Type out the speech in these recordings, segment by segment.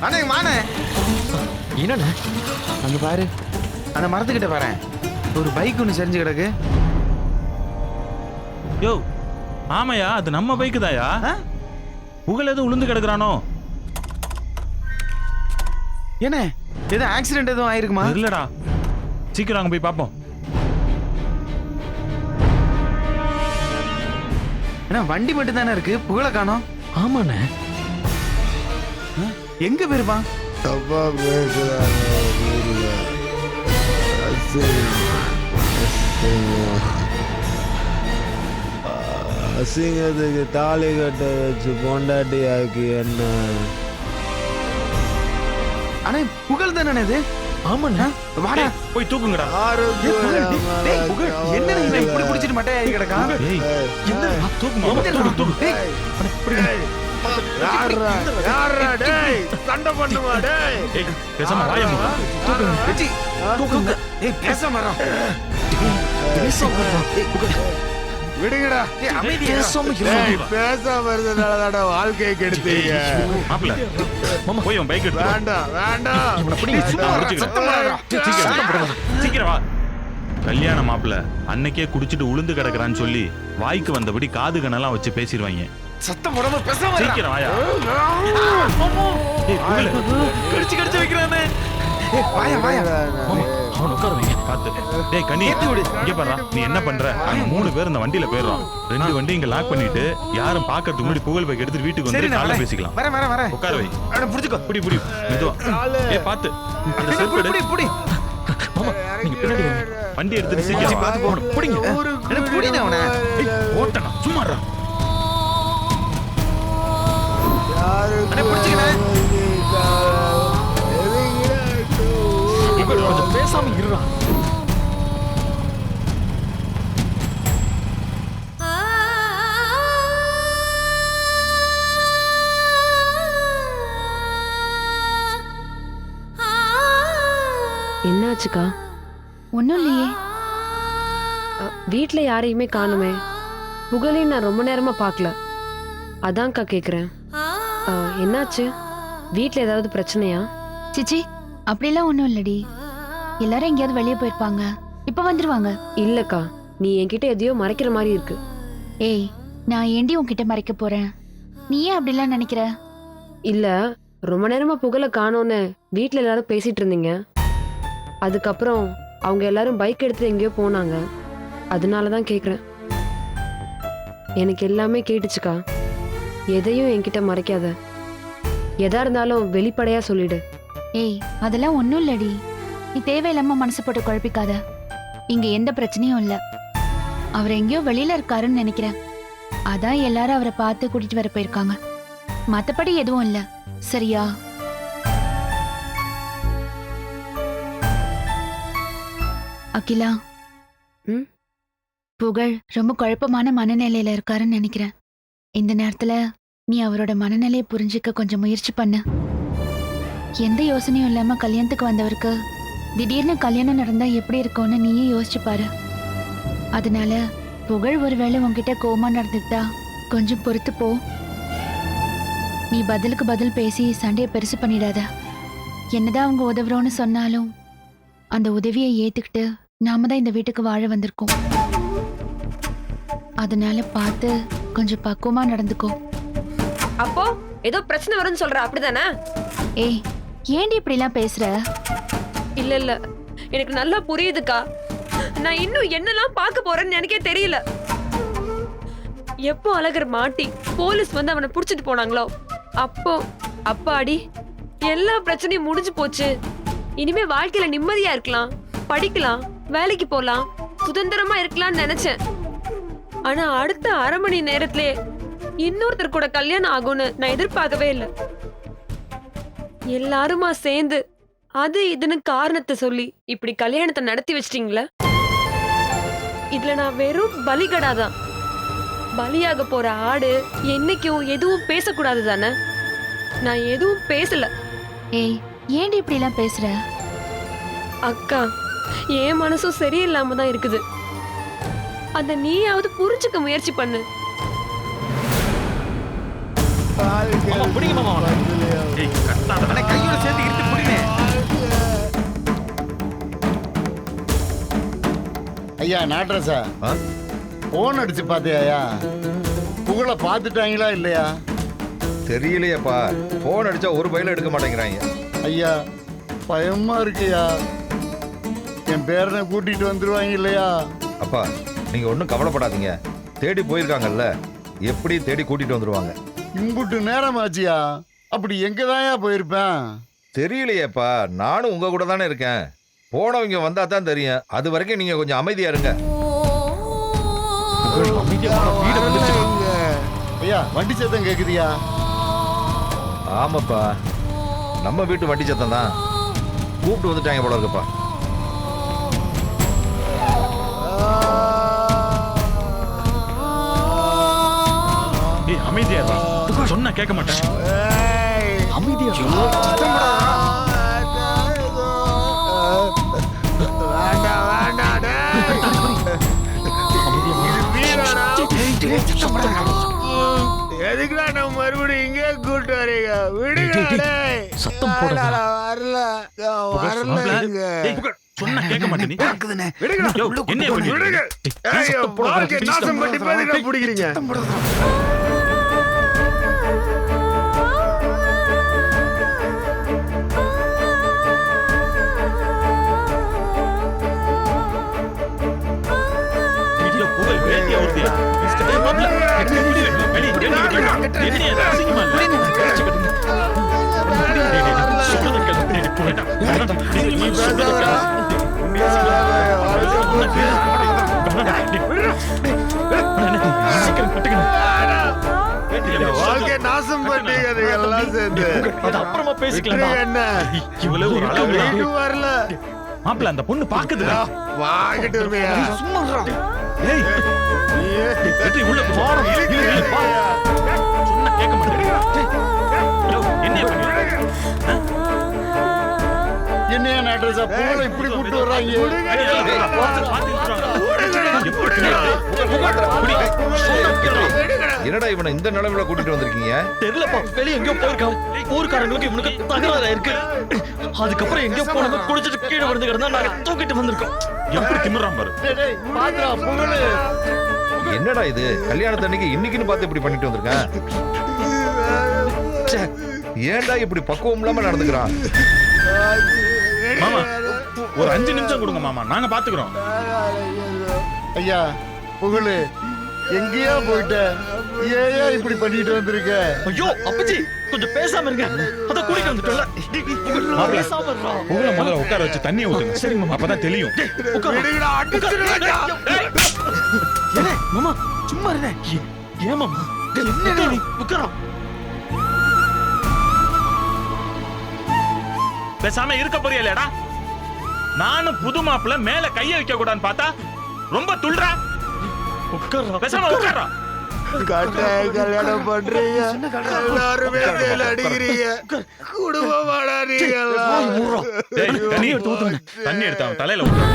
அண்ணே மானே என்னண்ணே? அங்க பாரு, அந்த மரத்துக்கிட்ட பாரு, ஒரு பைக் ஒன்று சரிஞ்சு கிடக்கு. யோ ஆமையா, அது நம்ம பைக்கு தாயா. புகழ் எதுவும் உளுந்து கிடக்குறானோ? என்ன எதுவும் ஆக்சிடென்ட் எதுவும் ஆயிருக்குமா? இல்லடா, சீக்கிரம் அங்க போய் பார்ப்போம். ஏன்னா வண்டி மட்டும் தானே இருக்கு, புகழ காணோம். ஆமாண்ணே. எங்க போயிருப்பான்? தப்பா பேசுறாங்க. அசிங்கத்துக்கு தாலி கட்ட வச்சு பொண்டாட்டி ஆக்கி என்ன. அண்ணே புகழ் தானே இது? ஆமாண்ணே. வாடா போய் தூக்குங்கடா. என்ன இப்படி பிடிச்சிட்டு மட்டையா கிடக்கான்? தூக்கு. சண்டை பண்ணுமா டேய்? பேசாம வாய மூடு. விடுங்கடா. பேசாம இருந்தனாலதாடா வாழ்க்கையை கெடுத்தீங்க. மாப்பிள்ள போய் உன் பைக் எடுத்து. வேண்டாம் வேண்டாம். சீக்கிரம் வா. கல்யாண மாப்பிள்ள அன்னைக்கே குடிச்சிட்டு உளுந்து கிடக்குறான்னு சொல்லி வாய்க்கு வந்தபடி காது கண்ணெல்லாம் வச்சு பேசிடுவாங்க. சத்தம் போடாம பேசாம சீக்கிரம் வாயா. கடிச்சு கடிச்சு வைக்கிறானே. வாயா வாயா. அவன் உட்கார வைங்க. பாத்து. டேய் கனி, இங்க பாருடா. நீ என்ன பண்ற? அங்க 3 பேர் இந்த வண்டியில போயிடுறோம். 2 வண்டி இங்க லாக் பண்ணிட்டு யாரும் பாக்கிறதுக்கு முன்னாடி புகழ் பைக் எடுத்து வீட்டுக்கு வந்து காலைல பேசிக்கலாம். வர வர வர. உட்கார வை. அட புடிச்சுக்கோ. புடி மெதுவா. ஏய் பாத்து. இந்த செருப்பு புடி புடி. மாமா நீங்க பின்னாடி வாங்க. வண்டி எடுத்து சீக்கிரம் பாத்து போடு. புடிங்க. அட புடிங்க அவனை. ஓட்டடா சும்மாடா. அட புடிச்சுக்கடா. கொஞ்சம் பேசாம இருடா. என்னாச்சுக்கா? ஒன்றும் இல்லையே. வீட்டில் யாரையுமே காணுமே. புகழையும் நான் ரொம்ப நேரமாக பார்க்கல. அதான்க்கா கேட்குறேன். என்னாச்சு? வீட்டில் ஏதாவது பிரச்சனையா? சிச்சி அப்படிலாம் ஒன்றும் இல்லடி. எல்லாரும் எங்கேயாவது வெளியே போயிருப்பாங்க, இப்போ வந்துருவாங்க. இல்லைக்கா, நீ என்கிட்ட எதையோ மறைக்கிற மாதிரி இருக்கு. ஏய், நான் ஏண்டி உன்கிட்ட மறைக்க போறேன்? நீ ஏன் அப்படிலாம் நினைக்கிற? இல்லை, ரொம்ப நேரமாக புகழை காணோன்னு வீட்டில் எல்லாரும் பேசிட்டு இருந்தீங்க. அதுக்கப்புறம் அவங்க எல்லாரும் பைக் எடுத்துட்டு எங்கேயோ போனாங்க. அதனால தான் கேட்குறேன். எனக்கு எல்லாமே கேட்டுச்சுக்கா. எதையும் என்கிட்ட மறைக்காத. எதா இருந்தாலும் வெளிப்படையா சொல்லிடு. ஏய், அதெல்லாம் ஒன்றும் இல்லடி. நீ தேவையில்லாம மனசு போட்டு குழப்பிக்காத. இங்க எந்த பிரச்சனையும் இல்லை. அவர் எங்கேயோ வெளியில இருக்காருன்னு நினைக்கிறேன். அதான் எல்லாரும் அவரை பார்த்து கூட்டிட்டு வர போயிருக்காங்க. மத்தபடி எதுவும் இல்லை. சரியா? அகிலா, புகழ் ரொம்ப குழப்பமான மனநிலையில இருக்காருன்னு நினைக்கிறேன். இந்த நேரத்துல நீ அவரோட மனநிலையை புரிஞ்சுக்க கொஞ்சம் முயற்சி பண்ணு. எந்த யோசனையும் இல்லாம கல்யாணத்துக்கு வந்தவருக்கு திடீர்னு கல்யாணம் நடந்தா எப்படி இருக்கும்னு நீயே யோசிச்சு பாரு. அதனால புகழ் ஒருவேளை உன்கிட்ட கோவமா நடந்துக்கிட்டா கொஞ்சம் பொறுத்து போ. நீ பதிலுக்கு பதில் பேசி சண்டையை பெருசு பண்ணிடாத. என்னதான் அவங்க உதவுறோன்னு சொன்னாலும் அந்த உதவியை ஏத்துக்கிட்டு நாம தான் இந்த வீட்டுக்கு வாழ வந்திருக்கோம். அதனால பார்த்து கொஞ்சம் பக்குவமா நடந்துக்கோ. அப்போ ஏதோ பிரச்சனை வரும்னு சொல்ற, அப்படிதானே? ஏய், ஏண்டி இப்படிலாம் பேசுற? இல்ல இல்ல, எனக்கு நல்லா புரியுதுக்கா. நான் இன்னும் என்னெல்லாம் பார்க்க போறேன்னு எனக்கே தெரியல. எப்போ அழகர் மாட்டி போலீஸ் வந்து அவனை புடிச்சிட்டு போனாங்களோ அப்போ அப்பாடி எல்லா பிரச்சனையும் முடிஞ்சு போச்சு. இனிமே வாழ்க்கையில நிம்மதியா இருக்கலாம், படிக்கலாம், வேலைக்கு போலாம், சுதந்திரமா இருக்கலாம்னு நினைச்சேன். ஆனா அடுத்த அரை மணி நேரத்திலே இன்னொருத்தர் கூட கல்யாணம் ஆகும்னு நான் எதிர்பார்க்கவே இல்லை. எல்லாருமா சேர்ந்து அது இதுன்னு காரணத்தை சொல்லி இப்படி கல்யாணத்தை நடத்தி வச்சிட்டீங்களே. இதுல நான் வெறும் பலிகடாதான். பலியாக போற ஆடு என்னைக்கும் எதுவும் பேசக்கூடாது தானே. நான் எதுவும் பேசல. ஏய், ஏண்டி இப்படிலாம் பேசுற? அக்கா, என் மனசும் சரியில்லாம தான் இருக்குது. அத நீயாவது புரிஞ்சுக்க முயற்சி பண்ணு. மாமா பிடிங்க மாமா அவனை. ஏய் கத்தாத அண்ணே கையோட சேர்த்து இழுத்து பிடினே. ஐயா நாட்ரஸா போன் அடிச்சு பாத்தியாயா? புகழை பார்த்துட்டாங்களா இல்லையா? தெரியலையேப்பா, போன் அடிச்சா ஒரு பையில எடுக்க மாட்டேங்கிறாங்க. ஐயா பயமா இருக்குயா. என் பேரனை கூட்டிட்டு வந்துருவாங்க இல்லையா? அப்பா நீங்க ஒன்றும் கவலைப்படாதீங்க, தேடி போயிருக்காங்கல்ல, எப்படி தேடி கூட்டிட்டு வந்துருவாங்க. இம்புட்டு நேரம் ஆச்சியா? அப்படி எங்கதான்யா போயிருப்பேன்? தெரியலையேப்பா, நானும் உங்க கூட தானே இருக்கேன். போனவங்க வந்தா தான் தெரியும். அது வரைக்கும் நீங்க கொஞ்சம் அமைதியா இருங்க. அமைதியா வாடா, வீடு வந்துருச்சு. ஐயா வண்டி சத்தம் கேக்குதியா? ஆமாப்பா, நம்ம வீட்டு வண்டி சத்தம் தான். கூப்பிட்டு வந்துட்டாங்க போல இருக்குப்பா. ஏய் அமைதியா இருடா. சொன்னா கேட்க மாட்டேன். அமைதியா எதுக்குடா நம்ம மறுபடியும் இங்கே கூட்டு வரீங்க? விடுங்க. சத்தம் போடாத. வரல ஏய், புகழ், சொன்னா கேட்க மாட்டே நீ. இருக்குதுண்ணே. யோ, என்ன பண்ணி விடுங்க. வாழ்க்கை நாசம் பண்ணி பேருக்கா பிடிக்கிறீங்க? வீட்டுல புகழ் வேண்டிய ஒருத்தியா? ஏய், மாப்ள, வெளிய, என்ன இது அசிங்கமா இல்ல? சொல்றத கேளு. டேய், புகழ்டா. நீ பேசாதடா. வாழ்க்கை நாசம் பண்ணீங்க எல்லாம் சேர்ந்து. அது அப்புறமா பேசிக்கலாம். என்ன இவ்வளவு ஒரு அளவு வீட்டுக்கு வரல? மாப்பிள்ள அந்த பொண்ணு பாக்குதுடா. வாங்கிட்டு இருப்பியா? சும்மா இருடா. ஏய் வெற்றி உள்ள போ. இல்ல பா. சொன்னா கேட்க மாட்டேன். என்ன பண்ணி? என்னையா நாட்ரஸா புகழை இப்படி கூட்டு வர்றாங்க? என்னடா இவனை இந்த நிலைமையில கூட்டிட்டு வந்திருக்கீங்க? தெரியலப்பா, வெளிய எங்கேயோ போயிருக்கான். ஊர்க்காரங்களுக்கு இவனுக்கு தகராறு இருக்கு. அதுக்கப்புறம் எங்கேயோ போனவங்க குடிச்சிட்டு கீழே விழுந்து கிடந்தா நாங்க தூக்கிட்டு வந்திருக்கோம். எப்படி திமிரான் பாரு. டேய் பாத்துடா புகழு. என்னடா இது, கல்யாணத்தன்னைக்கு இன்னைக்குன்னு பார்த்து இப்படி பண்ணிட்டு வந்திருக்கேன். ச்சே, ஏன்டா இப்படி பக்குவம் இல்லாம நடந்துக்கிறான்? மாமா ஒரு 5 நிமிஷம் கொடுங்க மாமா, நாங்க பாத்துக்கிறோம். ஐயா புகழு எங்கேயா போயிட்ட? ஏயா இப்படி பண்ணிட்டு வந்திருக்க? ஐயோ அப்பச்சி, கொஞ்சம் பேசாம இருங்க. அத கூட்டிட்டு வந்துட்டோம்ல. மாப்ள, பேசாம இருடா. புகழ முதல்ல உட்கார வச்சு தண்ணியை ஊத்துங்க. சரி மாமா. அப்பதான் தெரியும். விடுங்கடா, அடிச்சிருவேன்டா. ஏண்ணே, மாமா சும்மா இருண்ணே. ஏன் மாமா? என்ன நீ உட்காரா? பேசாம இருக்க போறியலடா. நானும் புது மாப்பிள்ள மேல கைய வைக்க கூடாதுன்னு பார்த்தா ரொம்ப துள்றா. உட்காரா. பேசாம உட்கார்றா. கட்டாய கல்யாணம் பண்றீங்க, எல்லாருமே மேல அடிக்கிறீங்க. குடும்பமாடா நீங்க எல்லாம். டேய், தண்ணி எடுத்து ஊத்துங்க. தண்ணி எடுத்து அவன் தலையில ஊத்து.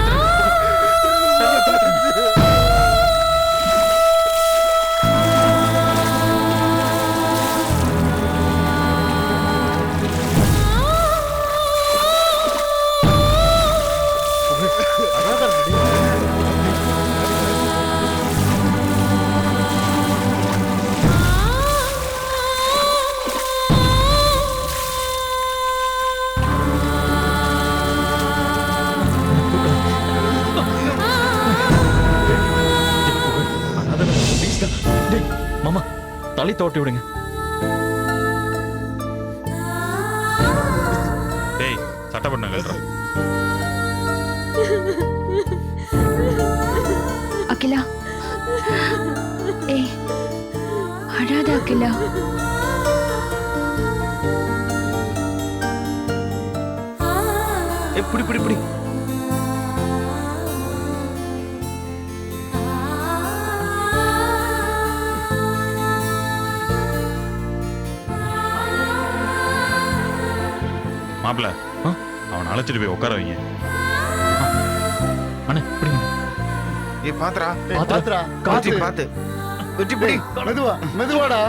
மாமா தலை தோட்டி விடுங்க. டேய், சட்டை பண்ண கல்றா. அகிலா, ஏய் அழாத அகிலா. புடி புடி புடி. மாப்பிள்ள, அவனை அழைச்சிட்டு போய் உட்கார வைங்க. அண்ணே பிடிங்க. ஏய் பாத்துடா. பாத்துடா, காத்து காத்து. பாத்து. வெற்றி பிடி. மெதுவா மெதுவாடா.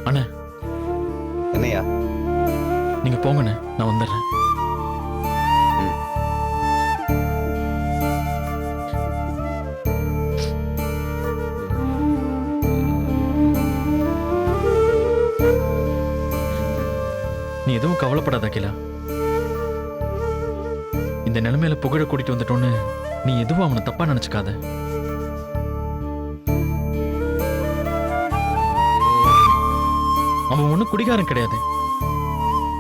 அண்ணா என்னையா? நீங்க போங்கண்ணே, நான் வந்துடுறேன். நீ எதுவும் கவலைப்படாத அகிலா. இந்த நிலைமையில புகழ கூட்டிட்டு வந்துட்டோன்னு நீ எதுவும் அவனை தப்பா நினைச்சுக்காத. அவன் ஒன்றும் குடிகாரன் கிடையாது.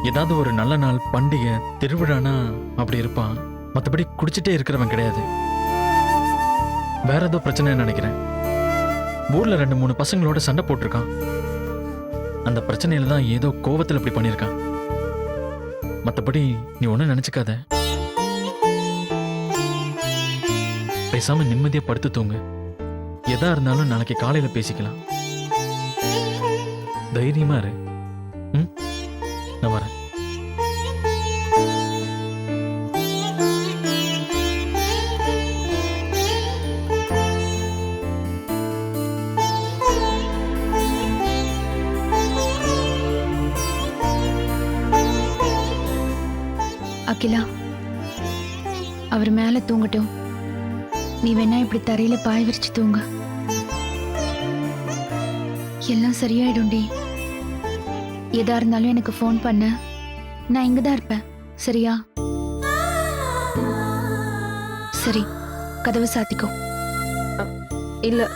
ஏதாவது ஒரு நல்ல நாள், பண்டிகை, திருவிழானா அப்படி இருப்பான். மற்றபடி குடிச்சிட்டே இருக்கிறவன் கிடையாது. வேற ஏதோ பிரச்சனை நினைக்கிறேன். ஊர்ல 2-3 பசங்களோட சண்டை போட்டிருக்கான். அந்த பிரச்சனையில தான் ஏதோ கோவத்தில் இப்படி பண்ணியிருக்கான். மற்றபடி நீ ஒன்றும் நினைச்சுக்காத. பேசாம நிம்மதியா படுத்து தூங்கு. எதா இருந்தாலும் நாளைக்கு காலையில பேசிக்கலாம். தைரியமா இரு. நான் வரேன். அகிலா, அவர் மேல தூங்கட்டும். நீ வேணா இப்படி தரையில பாய் விரிச்சு தூங்க. எல்லாம் சரியாயிடும்டி. எதா இருந்தாலும் எனக்கு ஃபோன் பண்ண. நான் இங்கதான் இருப்பேன். சரியா? சரி, கதவு சாத்திக்கோ. இல்ல,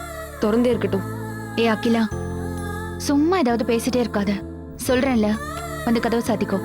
திறந்தே இருக்கட்டும். ஏ அகிலா, சும்மா ஏதாவது பேசிட்டே இருக்காத. சொல்றேன்ல, வந்து கதவு சாத்திக்கோ.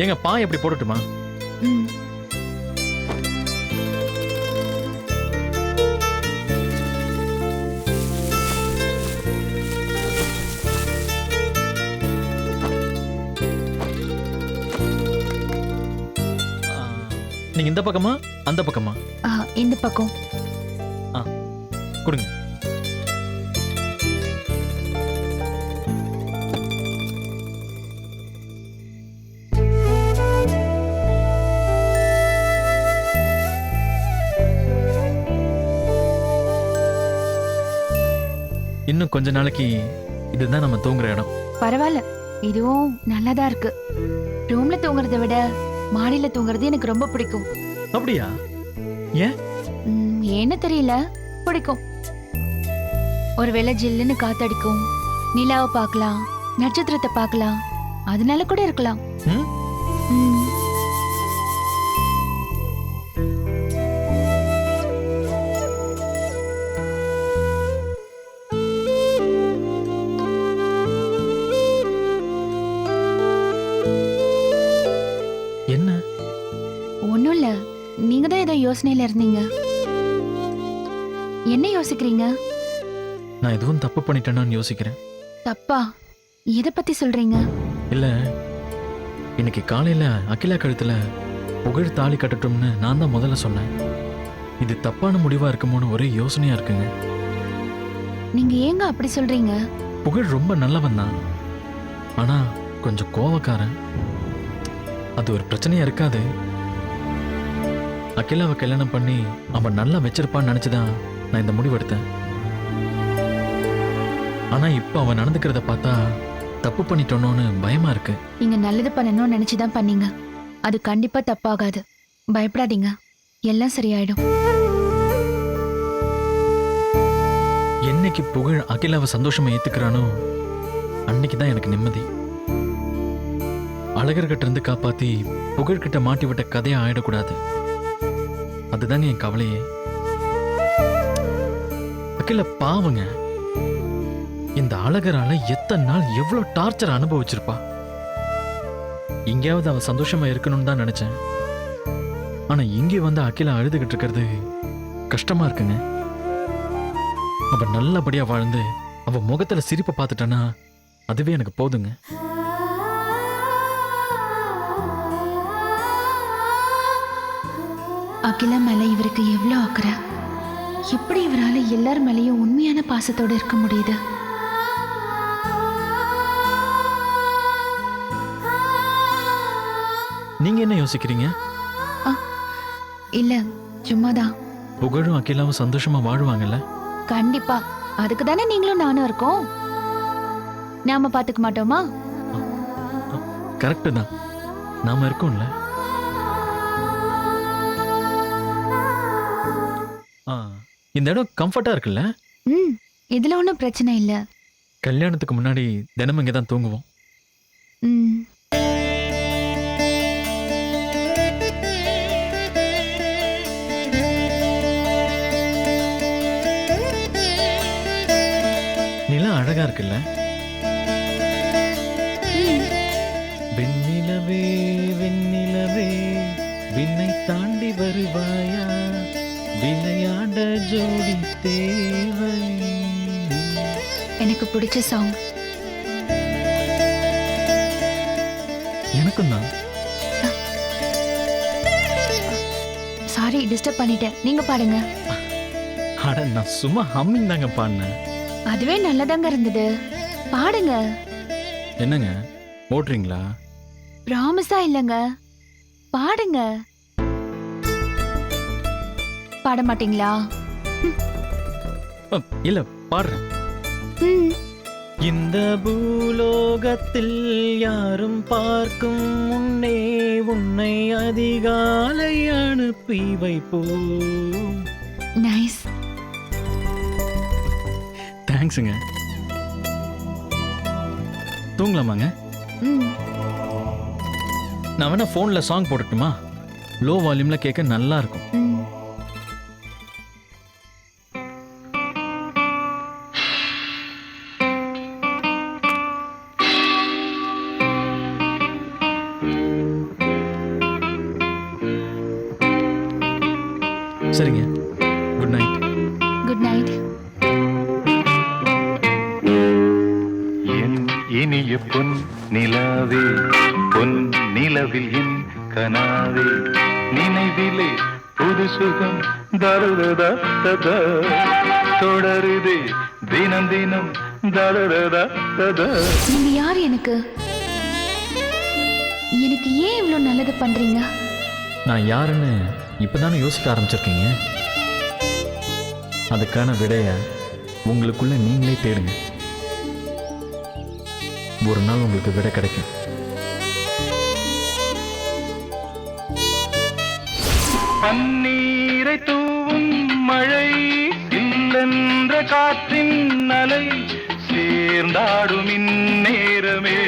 ஏங்க பாய் எப்படி போடட்டுமா? ம். நீங்க இந்த பக்கமா அந்த பக்கமா? இந்த பக்கம். கொடுங்க. இன்னும் கொஞ்ச நாளைக்கு இதுதான் நம்ம தூங்குற இடம். பரவாயில்ல, இதுவும் நல்லாதான் இருக்கு. ரூம்ல தூங்குறதை விட மாடியில தூங்குறது எனக்கு ரொம்ப பிடிக்கும். அப்படியா? ஏன்? ஏன்னு தெரியல, பிடிக்கும். ஒருவேளை ஜில்லுன்னு காத்தடிக்கும், நிலாவை பார்க்கலாம், நட்சத்திரத்தை பார்க்கலாம், அதனால கூட இருக்கலாம். ம்? ம். என்ன? ஒண்ணும் இல்ல, நீங்க தான் ஏதோ யோசனையில இருந்தீங்க. என்ன யோசிக்கிறீங்க? நான் எதுவும் தப்பு பண்ணிட்டேன்னு யோசிக்கிறேன். தப்பா? எதை பத்தி சொல்றீங்க? இல்ல, இன்னைக்கு காலையில அகிலா கழுத்துல புகழ் தாலி கட்டட்டும்னு நான் தான் முதல்ல சொன்னேன். இது தப்பான முடிவா இருக்குமோன்னு ஒரே யோசனையா இருக்குங்க. நீங்க ஏங்க அப்படி சொல்றீங்க? புகழ் ரொம்ப நல்லவன் தான், ஆனா கொஞ்சம் கோவக்காரன். அது ஒரு பிரச்சனையா இருக்காது. அகிலாவை கல்யாணம் பண்ணி அவன் நல்லா வச்சிருப்பான்னு நினைச்சுதான் நான் இந்த முடிவு எடுத்தேன். ஆனா இப்ப அவன் நடந்துக்கிறத பார்த்தா தப்பு பண்ணிட்டோன்னு பயமா இருக்கு. நீங்க நல்லது பண்ணணும்னு நினைச்சுதான் பண்ணீங்க. அது கண்டிப்பா தப்பாகாது. பயப்படாதீங்க, எல்லாம் சரியாயிடும். என்னைக்கு புகழ் அகிலாவை சந்தோஷமா ஏத்துக்கிறானோ அன்னைக்கு தான் எனக்கு நிம்மதி. அழகர்கிட்ட இருந்து காப்பாத்தி புகழ்கிட்ட மாட்டி விட்ட கதையை ஆயிடக்கூடாது. அதுதாங்க என் கவலையே. அகில பாவங்க, இந்த அழகரால எத்தனை நாள் எவ்வளவு டார்ச்சர் அனுபவிச்சிருப்பா. எங்கேயாவது அவ சந்தோஷமா இருக்கணும்னு தான் நினைச்சேன். ஆனா இங்கே வந்து அகிலா அழுதுகிட்டு இருக்கிறது கஷ்டமா இருக்குங்க. அவ நல்லபடியா வாழ்ந்து அவ முகத்துல சிரிப்பை பார்த்துட்டானா அதுவே எனக்கு போதுங்க. அகிலா மேல இவருக்கு எவ்வளவு அக்கறை. எப்படி இவரால எல்லார் மேலயும் உண்மையான பாசத்தோட இருக்க முடியுது? நீங்க என்ன யோசிக்கிறீங்க? இல்ல, சும்மாதான். புகழும் அகிலாவும் சந்தோஷமா வாழ்வாங்கல்ல? கண்டிப்பா. அதுக்கு தானே நீங்களும் நானும் இருக்கோம். நாம பாத்துக்க மாட்டோமா? கரெக்டு தான், நாம இருக்கோம்ல. இந்த இடம் கம்ஃபர்ட்டா இருக்குல்ல? இதுல ஒன்றும் பிரச்சனை இல்ல. கல்யாணத்துக்கு முன்னாடி தினமும் இங்கே தான் தூங்குவோம். நிலம் அழகா இருக்குல்ல? வெண்ணிலவே வெண்ணிலவே விண்ணை தாண்டி வருவாயா, விளையாட ஜோடி தேவை. எனக்கு பிடிச்ச சாங். எனக்கும் தான். சாரி, டிஸ்டர்ப் பண்ணிட்டேன். நீங்க பாடுங்க. அட, நான் சும்மா ஹம்மிங் தாங்க பாடினேன். அதுவே நல்லதாங்க இருந்தது. பாடுங்க. என்னங்க ஓட்டுறீங்களா? ப்ராமிஸா இல்லங்க, பாடுங்க. பாட மாட்டீங்களா? இல்ல, பாடுறேன். இந்த பூலோகத்தில் யாரும் பார்க்கும் முன்னே உன்னை அதிகாலை அனுப்பி வைப்போம். நைஸ். தேங்க்ஸுங்க. தூங்கலாமாங்க? நான் வேணா போன்ல சாங் போடட்டுமா? லோ வால்யூம்ல கேட்க நல்லா இருக்கும். சரிங்க, குட் நைட். Good night. என் இனிய பொன் நிலாவே, பொன் நிலவில் என் கனாவே, நினைவிலே புது சுகம் தருதா தொடருதே தினம் தினம் தருதா. நீங்க யார்? எனக்கு எனக்கு ஏன் இவ்வளவு நல்லது பண்றீங்க? நான் யாருன்னு இப்பதானே யோசிக்க ஆரம்பிச்சிருக்கீங்க. அதுக்கான விடைய உங்களுக்குள்ள நீங்களே தேடுங்க. ஒரு நாள் உங்களுக்கு விடை கிடைக்கும். பன்னீரை தூவும் மழை, இல்லென்ற காற்றின் அலை, சேர்ந்தாடும் இந்நேரமே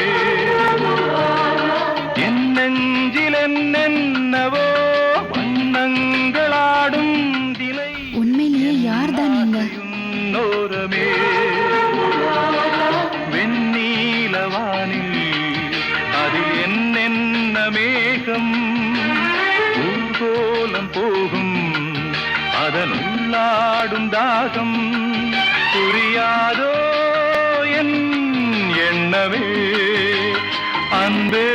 என் நெஞ்சில் என்னென்னவோ வண்ணங்களாடும் திலை. உண்மையிலேயே யார் தான் நீங்க? நோரமே வெண்ணீலவானில் அதில் என்னென்ன மேகம் ஊர்கோலம் போகும், அதன் உள்ளாடும் தாகம் புரியாதோ என் எண்ணமே அன்பே.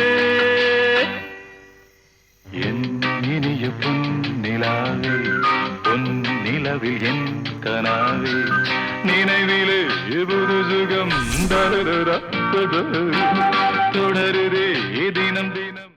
என் இனிய பொன்னிலாவே, பொன் நிலவில் என் கனாவே, நினைவிலே புது சுகம் தொடருதே தினம் தினம்.